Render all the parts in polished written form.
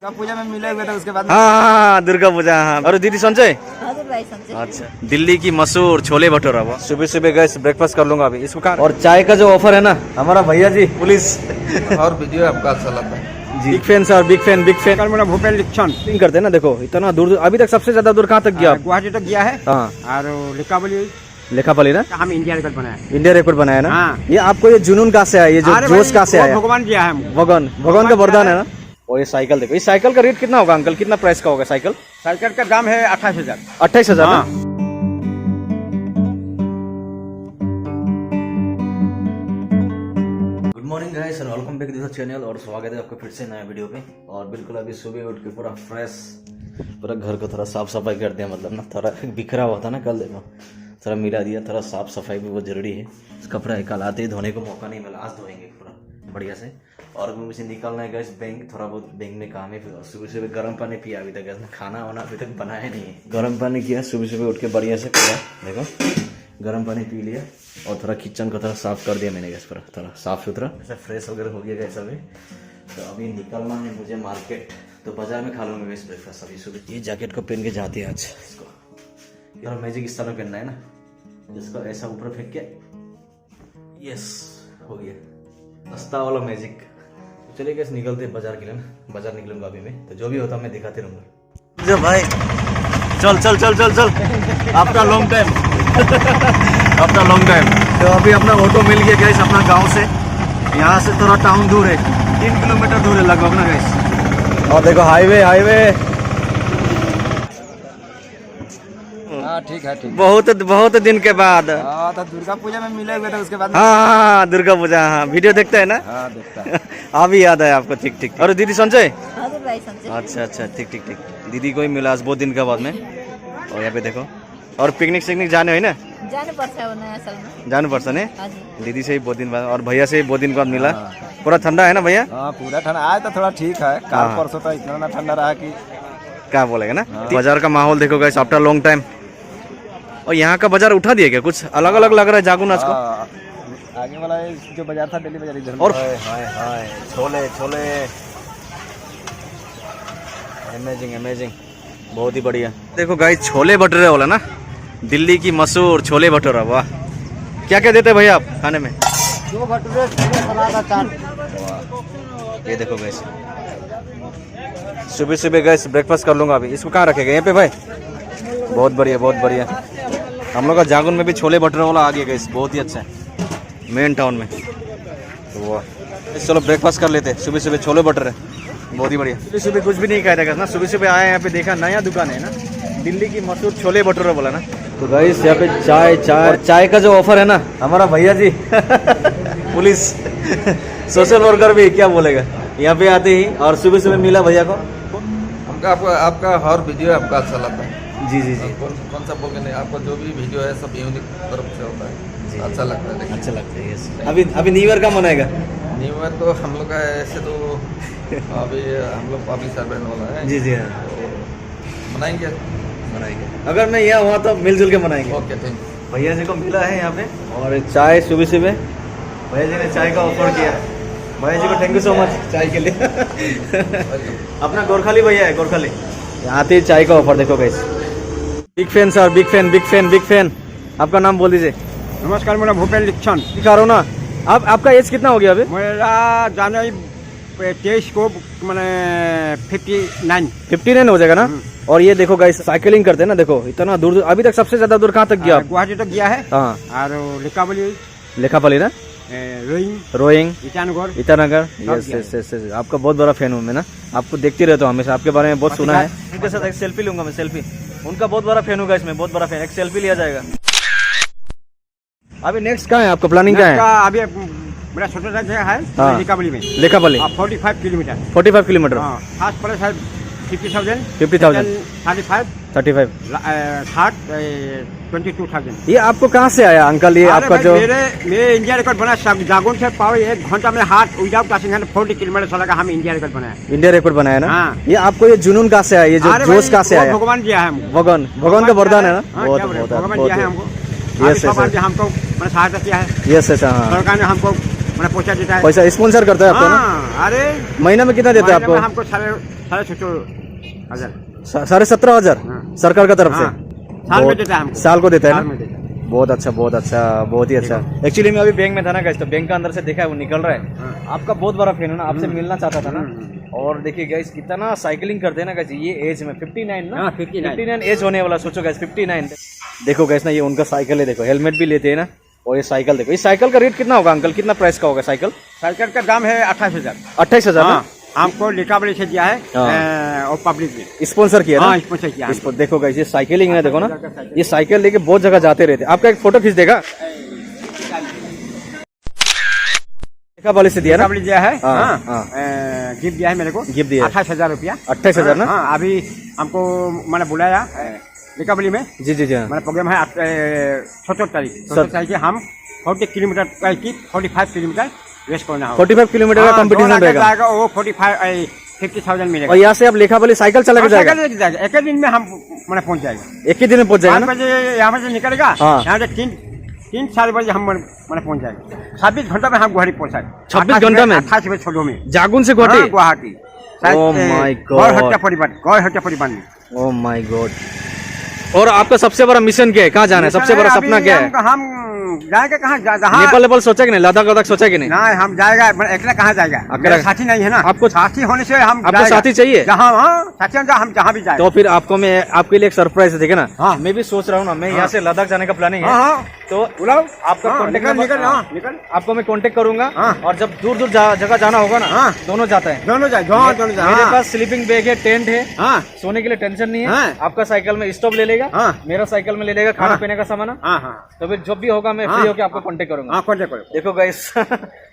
पूजा में मिले हुए थे उसके बाद। हाँ, दुर्गा पूजा। हाँ, और दीदी संजय। अच्छा, दिल्ली की मशहूर छोले भटूरा। वो सुबह सुबह गए ब्रेकफास्ट कर लूंगा अभी इसको कहा। और चाय का जो ऑफर है ना, हमारा भैया जी पुलिस और वीडियो आपका अच्छा लगता है जी। Big fan sir, big fan big fan. मेरा भूपेन लिक्षण करते हैं ना, देखो इतना दूर, अभी तक सबसे ज्यादा दूर कहाँ तक गया? गुवाहाटी तक गया है। हाँ, और लेखापली ना, हम इंडिया रिकॉर्ड बनाया। इंडिया रिकॉर्ड बनाया ना। हाँ। ये आपको ये जुनून कहाँ से आया, ये जो जोश कहाँ से आया? भगवान दिया है, भगवान का वरदान है ना। और ये साइकिल देखो, इस साइकिल का रेट कितना होगा अंकल, कितना प्राइस का होगा साइकिल? साइकिल का दाम है 28,000। 28,000। Good morning guys and welcome back to the channel. और स्वागत है आपका फिर से नया वीडियो पे। और बिल्कुल अभी सुबह उठ के पूरा फ्रेश, पूरा घर को थोड़ा साफ सफाई कर दिया। मतलब ना थोड़ा बिखरा हुआ था ना, कल देखो थोड़ा मिला दिया। थोड़ा साफ सफाई भी बहुत जरूरी है। कपड़ा है, कल आते ही धोने को मौका नहीं मिला, आज धोएंगे पूरा बढ़िया से। और मुझे निकलना है गाइस बैंक, थोड़ा बहुत बैंक में काम है। फिर सुबह सुबह गर्म पानी पिया, अभी तक खाना वाना अभी तक बनाया नहीं है। गर्म पानी किया सुबह सुबह उठ के बढ़िया से पूरा, देखो गर्म पानी पी लिया। और थोड़ा किचन को थोड़ा साफ कर दिया मैंने गैस पर, थोड़ा साफ सुथरा ऐसा फ्रेश वगैरह हो गया गैस अभी। तो अभी निकलना है मुझे मार्केट, तो बाजार में खा लूंगा गैस ब्रेकफास्ट अभी सुबह। ये जैकेट को पहन के जाते हैं आज। इसको यार मैजिक इस तरह पहनना है ना, इसको ऐसा ऊपर फेंक के, यस हो गया सस्ता वाला मैजिक। चलिए कैसे निकलते हैं बाजार के लिए ना, बाजार निकलूंगा अभी मैं। तो जो भी होता मैं दिखाते रहूंगा। जो भाई चल चल चल चल चल आपका लॉन्ग टाइम अपना लॉन्ग टाइम। तो अभी अपना ऑटो मिल गया गैस अपना गांव से। यहाँ से थोड़ा टाउन दूर है, 3 किलोमीटर दूर है लगभग ना गैस। और देखो हाईवे हाँ ठीक है, ठीक। बहुत दिन के बाद। तो दुर्गा पूजा में मिले हुए थे उसके बाद। हाँ, दुर्गा पूजा। हाँ, वीडियो देखते है ना। हाँ देखता है। अभी याद है आपको। ठीक ठीक। और दीदी संजय। अच्छा, ठीक। दीदी को ही मिला आज बहुत दिन के बाद में। और यहाँ पे देखो, और पिकनिक जाने है ना, जाने पर्छ ने दीदी से ही बहुत दिन बाद, और भैया से ही बहुत दिन बाद मिला। पूरा ठंडा है ना भैया? हाँ पूरा ठंडा, आज तो थोड़ा ठीक है। कल परसों तो इतना ना ठंडा रहा कि क्या बोलेगा ना। बाजार का माहौल देखो गाइस आफ्टर लॉन्ग टाइम। और यहाँ का बाजार उठा दिया क्या, कुछ अलग अलग लग रहा है जागुन आज को। आगे वाला जो बाजार था दिल्ली बाजार, इधर। और हाय छोले अमेजिंग बहुत ही बढ़िया। देखो गाइस छोले भटूरे वाला ना, दिल्ली की मशहूर छोले भटूरा। वाह, क्या क्या देते हैं भैया आप खाने में? 2 भटूरे, सलाद, अचार। ये देखो गाइस सुबह गैस ब्रेकफास्ट कर लूंगा अभी इसको कहाँ रखेगा? यहाँ पे भाई। बहुत बढ़िया। हम लोग का जागुन में भी छोले भटूरे वाला आ गया गैस, बहुत ही अच्छा है मेन टाउन में। तो वाह, चलो ब्रेकफास्ट कर लेते हैं सुबह छोले भटूरे, बहुत ही बढ़िया। सुबह कुछ भी नहीं खाया था ना, सुबह आए यहाँ पे देखा नया दुकान है ना, दिल्ली की मशहूर छोले भटूरे बोला ना। तो गाइस यहाँ पे चाय का जो ऑफर है ना, हमारा भैया जी पुलिस सोशल वर्कर भी क्या बोलेगा, यहाँ पे आते ही और सुबह मिला भैया को। आपका हर वीडियो आपका अच्छा लगता है जी। कौन सा बोल के नहीं, आपका जो भी वीडियो है सब यूनिक तरफ से होता है। अच्छा लगता है, अच्छा लगता है। यस। अभी न्यू ईयर का मनाएगा? न्यू ईयर तो हम लोग का ऐसे तो अभी हम लोग पब्लिक सर्वेंट वाला है जी हाँ, तो मनाएंगे। अगर मैं यहाँ हुआ तो मिलजुल के मनाएंगे। Okay, thank you. भैया जी को मिला है यहाँ पे, और चाय सुबह भैया जी ने चाय का ऑफर किया। भैया जी को थैंक यू सो मच चाय के लिए। अपना गोरखाली भैया है, गोरखाली। आते ही चाय का ऑफर देखो guys. Big fan sir, big fan. आपका नाम बोल दीजिए। नमस्कार, मेरा भूपेन लिक्षण। दिखा रहा हूँ ना। आपका एज कितना हो गया अभी? मेरा जनवरी 23 को मैंने 59 हो जाएगा ना। और ये देखो गाइस साइकिलिंग करते हैं ना, देखो इतना दूर, अभी तक सबसे ज्यादा दूर कहाँ तक गया? गुवाहाटी तक गया है। हाँ, और लेखापली ना, रोइंग ईटानगर। यस। आपका बहुत बड़ा फैन हूँ मैं ना, आपको देखती रहता हूँ हमेशा, आपके बारे में बहुत सुना है। उनके साथ एक सेल्फी लूंगा मैं, सेल्फी। उनका बहुत बड़ा फैन होगा इसमें, बहुत बड़ा फैन। एक सेल्फी लिया जाएगा। अभी नेक्स्ट कहाँ है आपका, प्लानिंग क्या है? अभी मेरा छोटा जगह है लेखापली में। 45 किलोमीटर। 45 किलोमीटर। फास्ट प्लेस है 50,000, 35, 22,000। ये आपको कहाँ से आया अंकल? ये आपका जो मेरे इंडिया रिकॉर्ड बना जागुन से पावर 1 घंटा में हाथ विदाउट टाचिंग 40 किलोमीटर चला का हम इंडिया रिकॉर्ड बनाया। इंडिया रिकॉर्ड बनाया ना। हाँ। ये आपको ये जुनून कहाँ से आया, ये जो जोश कहाँ से आया? भगवान दिया है हमको। भगवान का वरदान है ना। भगवान दिया है हमको। यस हमको सहायता किया है। यस। हाँ, सरकार ने हमको मैंने पैसा देता है। पैसा स्पॉन्सर करता है आपको ना? हाँ, अरे महीना में कितना देता है महीने में आपको? हमको 17,500 17,500 हाँ। सरकार का तरफ से? हाँ, साल में देता है हमको। साल को देता है साल ना? में देता है। बहुत अच्छा, बहुत अच्छा, बहुत ही अच्छा। एक्चुअली मैं अभी बैंक में था ना गाइस, तो बैंक का अंदर से देखा है वो निकल रहा है। हाँ। आपका बहुत बड़ा फैन है ना, आपसे मिलना चाहता था ना। और देखिए गाइस कितना साइकिलिंग करते हैं ना गाइस, ये एज में 59 ना? हाँ, 59 एज होने वाला, सोचो गाइस 59। देखो गाइस ना, ये उनका साइकिल है, देखो हेलमेट भी लेते हैं ना। और ये साइकिल देखो, इस साइकिल का रेट कितना होगा अंकल, कितना प्राइस का होगा साइकिल? साइकिल का दाम है 28,000। 28,000 ना? हमको लिकाबली से दिया है हाँ। और पब्लिक ने स्पॉन्सर किया ना? हाँ, स्पॉन्सर किया इस पर देखो गाइस, ये साइकिलिंग है, देखो ना, ये साइकिल लेके बहुत जगह जाते रहते। आपका एक फोटो खींच देगा? लिकाबली से दिया ना? लिकाबली दिया है। हाँ, हाँ, गिफ्ट दिया है मेरे को। गिफ्ट दिया है 28,000 रुपया। 28,000 ना? हाँ, अभी हमको मैंने बुलाया लिकाबली में। जी जी जी हाँ। मेरा प्रोग्राम है 17 तारीख के हम 40 किलोमीटर 45 किलोमीटर रेस करना होगा। 45 किलोमीटर का कंपटीशन रहेगा। वो 50,000 मिलेगा। और यहाँ से आप लेखाबली साइकिल चला के जाएगा? एक ही दिन में हम मैंने पहुंच जाएगा। एक ही दिन में पहुंच जाएगा 5 ना? बजे यहाँ से निकलेगा। हाँ। यहाँ से 3-4 बजे हम मैंने पहुंच जाएगा। 26 घंटा में हम गुवाहाटी पहुंचाए। 26 घंटा में? 28 बजे 16 में जागुन से Guwahati? Guwahati. Oh my God. गौर हत्या परिवार में। Oh my God. और आपका सबसे बड़ा मिशन क्या है, कहाँ जाना है, सबसे बड़ा सपना क्या है? हम जाएगा कहाँ? नेपाल नेपाल सोचा कि नहीं, लद्दाख लद्दाख सोचा कि नहीं? ना, हम जाएगा अकेला कहाँ जाएगा? मेरा साथी नहीं है ना। आपको साथी होने से हम आपको साथी चाहिए? जहाँ साथी होने से हम जहाँ भी जाए। तो फिर आपको मैं आपके लिए एक सरप्राइज है, ठीक है ना? हाँ। मैं भी सोच रहा हूँ ना, मैं यहाँ से लद्दाख जाने का प्लानिंग है। हाँ, तो बुलाओ आपका कॉन्टेक्ट निकल। आपको मैं कांटेक्ट करूंगा। हाँ। और जब दूर दूर जगह जाना होगा ना, हाँ। दोनों जाता है। दोनों जाए। मेरे पास स्लीपिंग बैग है, टेंट है, हाँ सोने के लिए टेंशन नहीं है। हाँ। आपका साइकिल में स्टोव ले लेगा, हाँ। मेरा साइकिल में ले लेगा खाना हाँ। पीने का सामान। हाँ हाँ तो फिर जब भी होगा मैं हाँ। फ्री होकर आपको कांटेक्ट करूंगा। हाँ, कॉन्टेक्ट करो। देखो गाइस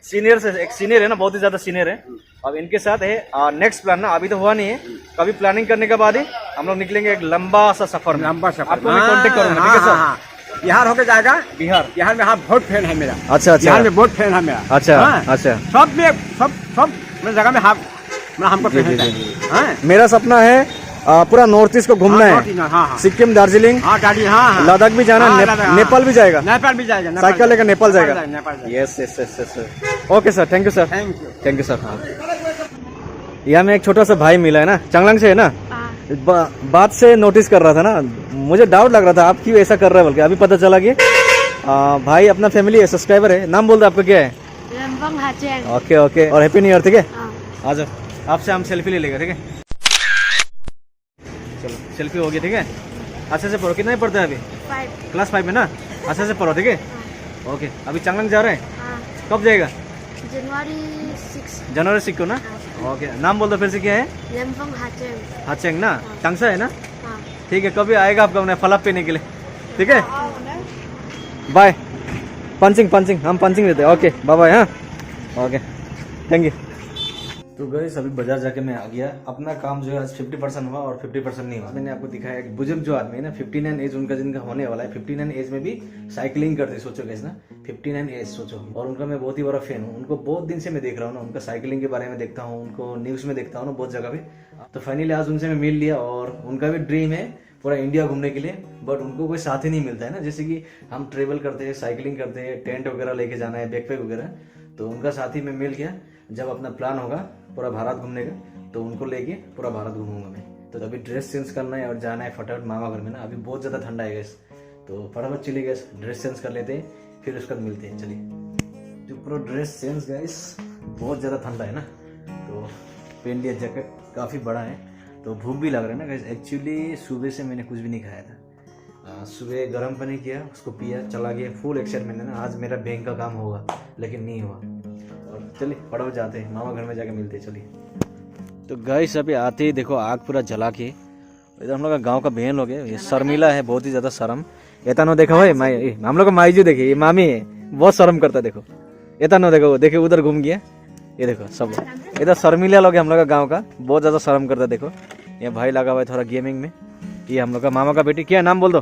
सीनियर से एक सीनियर है ना, बहुत ही ज्यादा सीनियर है। अब इनके साथ है नेक्स्ट प्लान ना, अभी तो हुआ नहीं है, कभी प्लानिंग करने के बाद ही हम लोग निकलेंगे एक लंबा सा सफर में। लंबा सफर। आपको मैं कांटेक्ट करूंगा, ठीक है सर? बिहार होके जाएगा। बिहार में हाँ बहुत फैन है मेरा। अच्छा बिहार में बहुत फैन है मेरा। अच्छा हाँ। अच्छा। सब जगह में हमको पसंद है। हाँ। मेरा सपना है पूरा नॉर्थ ईस्ट को घूमना है। हाँ। सिक्किम, दार्जिलिंग, हाँ। लद्दाख भी जाना है, नेपाल भी जाएगा। नेपाल भी जाएगा। साइकिल लेकर नेपाल जाएगा। Nepal. Yes yes yes yes. Okay sir, thank you sir. Thank you sir. हाँ, यहाँ में एक छोटा सा भाई मिला है ना, चांगलांग से है ना। बात से नोटिस कर रहा था ना, मुझे डाउट लग रहा था आप क्यों ऐसा कर रहे हैं, बल्कि अभी पता चला कि भाई अपना फैमिली है, सब्सक्राइबर है। नाम बोल दो, आपका क्या है? Okay okay. और हैप्पी न्यू ईयर, ठीक है? आ जाओ, आपसे हम सेल्फी ले लेगा, ठीक है? चलो सेल्फी हो गई, ठीक है? अच्छे से पढ़ो। कितना ही पढ़ते हैं अभी? क्लास 5 में ना? अच्छे से पढ़ो, ठीक है? ओके। अभी चांगलांग जा रहे हैं? कब जाएगा? जनवरी 6 को ना? ओके। नाम बोल दो फिर से, क्या है? हाचेंग ना? टांगसा है ना? ठीक है, कभी आएगा आपका उन्हें फलाप पीने के लिए, ठीक है? बाय। पंचिंग हम पंचिंग देते हैं। Okay bye bye. हाँ ओके, थैंक यू। तो गाइस अभी बाजार जाके मैं आ गया। अपना काम जो है आज 50% हुआ और 50% नहीं हुआ। मैंने आपको दिखाया एक बुजुर्ग जो आदमी है ना, 59 एज उनका जिनका होने वाला है, 59 एज में भी साइकिलिंग करते। सोचो गाइस ना, 59 एज सोचो। और उनका मैं बहुत ही बड़ा फैन हूँ, उनको बहुत दिन से मैं देख रहा हूँ ना, उनका साइकिलिंग के बारे में देखता हूँ, उनको न्यूज में देखता हूँ ना, बहुत जगह पे। तो फाइनली आज उनसे मैं मिल लिया और उनका भी ड्रीम है पूरा इंडिया घूमने के लिए, बट उनको कोई साथ ही नहीं मिलता है ना। जैसे कि हम ट्रेवल करते हैं, साइकिलिंग करते हैं, टेंट वगैरह लेके जाना है, बैकपैक वगैरह, तो उनका साथी में मिल गया। जब अपना प्लान होगा पूरा भारत घूमने का, तो उनको लेके पूरा भारत घूमूंगा मैं। तो अभी ड्रेस चेंज करना है और जाना है फटाफट मामा घर में ना। अभी बहुत ज़्यादा ठंडा है गैस, तो फटाफट चलिए गैस, ड्रेस चेंज कर लेते हैं, फिर उसके बाद मिलते हैं। चलिए। जो पूरा ड्रेस चेंज गैस, बहुत ज़्यादा ठंडा है ना, तो पहन लिया जैकेट, काफ़ी बड़ा है, तो भूख भी लग रहा है ना गैस। एक्चुअली सुबह से मैंने कुछ भी नहीं खाया था। सुबह गर्म पानी किया, उसको पिया, चला गया फुल एक्साइटमेंट है ना, आज मेरा बैंक का काम होगा, लेकिन नहीं हुआ। और चलिए फटाफट जाते हैं, मामा घर में जाके मिलते हैं। चलिए। तो गाइस अभी आते ही देखो आग पूरा जला के, इधर हम लोग का गाँव का बहन लोग है, ये शर्मिला है, बहुत ही ज़्यादा शर्म। एतानो देखो भाई, हम लोग का माईजू देखिए, ये मामी है, बहुत शर्म करता है। देखो एतानो देखो, देखिए उधर घूम गया, ये देखो सब इधर शर्मिला लोग है हम लोग का गाँव का, बहुत ज़्यादा शर्म करता है। देखो ये भाई लगा हुआ है थोड़ा गेमिंग में। ये हम लोग का मामा का बेटी, क्या नाम बोल दो?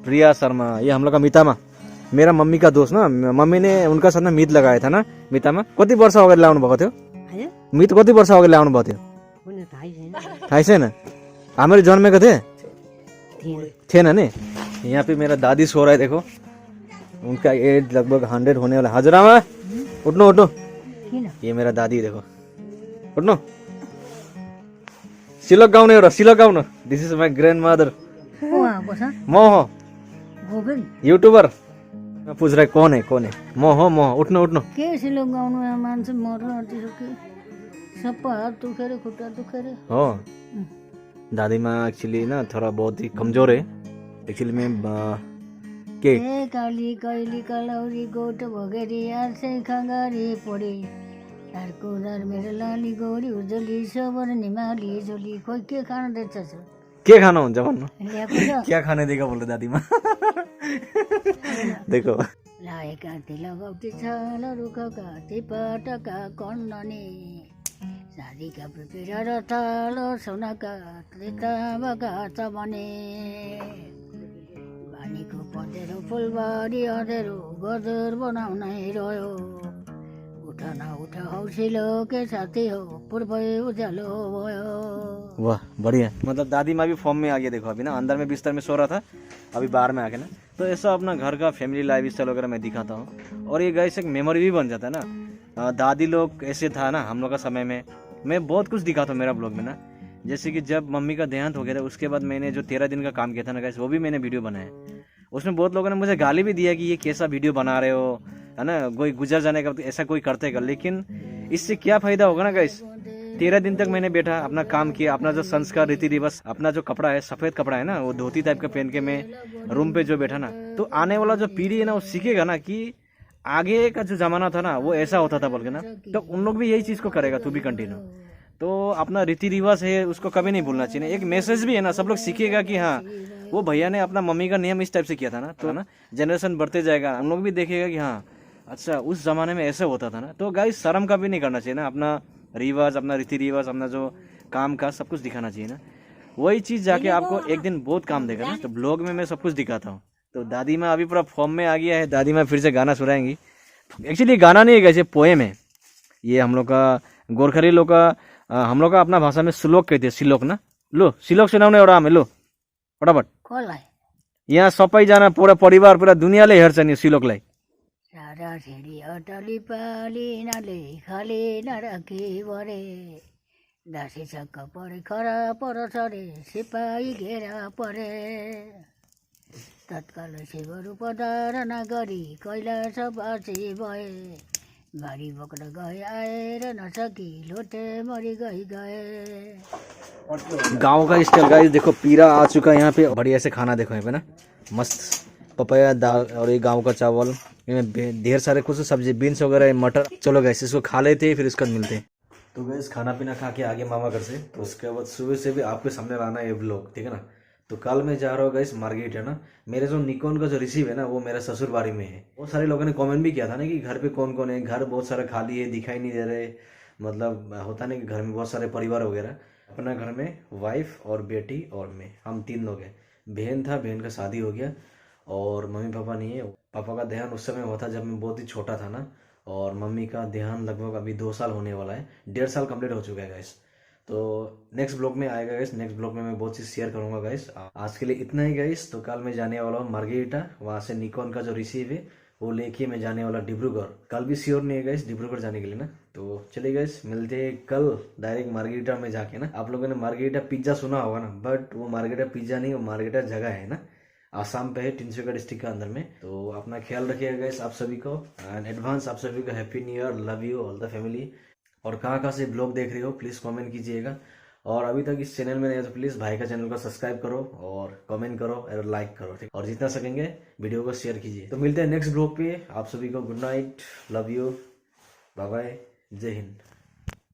प्रिया शर्मा। ये हम लोग का मितामा, मेरा मम्मी का दोस्त ना, मम्मी ने उनका साथ में मीत लगाया था ना। मितामा कति वर्ष हो गए ल्याउनु भएको थियो? मीत कति वर्ष हो गए ल्याउनु भएको थियो? थाहा छैन, हामीहरू जन्मेको थिएन नि। यहाँ पे मेरा दादी सो रहा है, देखो उनका एज लगभग 100 होने वाला। हजुरआमा उठ्नु उठ्नु किन ये मेरा दादी देखो उठ्नु सिलोक गाउने हो र सिलोक गाउनु this is my grand mother उहाँको छ म हो गोविन्द यूट्यूबर मैं पूछ रहा है कौन है म हो उठ्नु उठ्नु के सिलो गाउनु मान्छे मर त्यसो के सबै हात दुखेर खुट्टा दुखेर हो दादी माँ एक्चुअली ना थोड़ा बहुत ही कमजोर है एक्चुअली मैं के ए काली कैली कलौरी गोठ भोगेरी आसे खङ्गारी पढे अर्को दर मेरो लाली गोरी उजली सोबर निमाली झोली खोइ के खान दिन्छ के खाना हुन्छ भन्नु ल्याएको छ क्या खाने देगा बोले दादी माँ देखो लाएका तिलगौती छाल रुखका तिपटका कन्ननी सारीका पिपिरा र तालो सोनाका त्रिताबका चबने पानीको पँधेरो फुलबारी अँधेरो गजर बनाउनै रह्यो उठ न उठ हौसिलो के साथी हो पूर्व उज्यालो भयो वाह बढ़िया मतलब दादी माँ भी फॉर्म में आ गया देखो अभी ना अंदर में बिस्तर में सो रहा था अभी बाहर में आके ना तो ऐसा अपना घर का फैमिली लाइफ स्टाइल वगैरह मैं दिखाता हूँ और ये गाइस एक मेमोरी भी बन जाता है ना दादी लोग ऐसे था ना हम लोग का समय में मैं बहुत कुछ दिखाता हूँ मेरा ब्लॉग में ना जैसे कि जब मम्मी का देहांत हो गया था उसके बाद मैंने जो 13 दिन का काम किया था ना गाइस वो भी मैंने वीडियो बनाया उसमें बहुत लोगों ने मुझे गाली भी दिया कि ये कैसा वीडियो बना रहे हो है ना कोई गुजर जाने का ऐसा कोई करते कर लेकिन इससे क्या फायदा होगा ना गाइस 13 दिन तक मैंने बैठा अपना काम किया अपना जो संस्कार रीति रिवाज अपना जो कपड़ा है सफेद कपड़ा है ना वो धोती टाइप का पहन के मैं रूम पे जो बैठा ना तो आने वाला जो पीढ़ी है ना वो सीखेगा ना कि आगे का जो जमाना था ना वो ऐसा होता था बोल के ना तो उन लोग भी यही चीज को करेगा टू बी कंटिन्यू तो अपना रीति रिवाज है उसको कभी नहीं भूलना चाहिए एक मैसेज भी है ना सब लोग सीखेगा कि हाँ वो भैया ने अपना मम्मी का नियम इस टाइप से किया था ना तो ना जनरेशन बढ़ते जाएगा हम लोग भी देखेगा कि हाँ अच्छा उस जमाने में ऐसा होता था ना तो गाइस शर्म का भी नहीं करना चाहिए ना अपना रिवाज अपना रीति रिवाज अपना जो काम का सब कुछ दिखाना चाहिए ना वही चीज जाके आपको एक दिन बहुत काम देगा ना तो ब्लॉग में मैं सब कुछ दिखाता हूँ तो दादी माँ अभी पूरा फॉर्म में आ गया है दादी माँ फिर से गाना सुनाएंगी एक्चुअली गाना नहीं है कैसे पोएम है ये हम लोग का गोरखरी लोग का हम लोग का अपना भाषा में श्लोक कहते हैं श्लोक ना लो श्लोक सुनाउने एउटा आमे लो फटाफट कसलाई यहाँ सबैजना पुरा परिवार पुरा दुनियाँले हेर्छ नि श्लोकलाई सारा छेडी अटली पाली नाले खाली नराखी बरे दासी छक्क परे खरा पर सरे सिपाही घेरा परे तत्काल शिवहरू पधारना गरी कैलाश बासी भए बारी बोक्न गए आएर नसकी लोटे मरी गए गांव का स्टाइल गाइस देखो पीरा आ चुका है यहाँ पे बढ़िया से खाना देखो यहाँ पे ना मस्त पपाया दाल और ये गांव का चावल इनमें ढेर सारे कुछ सब्जी बीन्स वगैरह मटर चलो गैस इसको खा लेते हैं फिर इसका मिलते हैं तो गैस खाना पीना खा के आगे मामा घर से तो उसके बाद सुबह से भी आपके सामने लाना है व्लॉग ठीक है ना तो कल मैं जा रहा हूँ गैस मार्केट है ना मेरे जो निकॉन का जो रिसीव है ना वो मेरा ससुर बाड़ी में है बहुत सारे लोगों ने कमेंट भी किया था ना कि घर पे कौन कौन है घर बहुत सारा खाली है दिखाई नहीं दे रहे मतलब होता नहीं कि घर में बहुत सारे परिवार वगैरह अपना घर में वाइफ और बेटी और मैं हम 3 लोग हैं बहन था बहन का शादी हो गया और मम्मी पापा नहीं है पापा का देहांत उस समय हुआ था जब मैं बहुत ही छोटा था ना और मम्मी का देहांत लगभग अभी 2 साल होने वाला है 1.5 साल कंप्लीट हो चुका है गाइस तो नेक्स्ट ब्लॉग में आएगा गाइस नेक्स्ट ब्लॉग में मैं बहुत चीज़ शेयर करूंगा गाइस आज के लिए इतना ही गाइस तो कल मैं जाने वाला हूँ मार्गेरिटा वहाँ से निकॉन का जो रिसीव है वो लेके मैं जाने वाला डिब्रूगढ़ कल भी श्योर नहीं है गाइस डिब्रूगढ़ जाने के लिए ना तो चलिए गाइस मिलते हैं कल डायरेक्ट मार्गेरिटा में जाके ना आप लोगों ने मार्गेरिटा पिज्जा सुना होगा ना बट वो मार्गेरिटा पिज्जा नहीं वो मार्गेरिटा जगह है ना आसाम पे है तिनसुकिया डिस्ट्रिक्ट के अंदर में तो अपना ख्याल रखिएगा गाइस आप सभी को एंड एडवांस आप सभी को happy new year love you all the family और कहाँ से ब्लॉग देख रहे हो प्लीज़ कमेंट कीजिएगा और अभी तक इस चैनल में नहीं है तो प्लीज़ भाई का चैनल को सब्सक्राइब करो और कमेंट करो और लाइक करो ठीक और जितना सकेंगे वीडियो को शेयर कीजिए तो मिलते हैं नेक्स्ट ब्लॉग पे आप सभी को good night love you bye bye Jai Hind.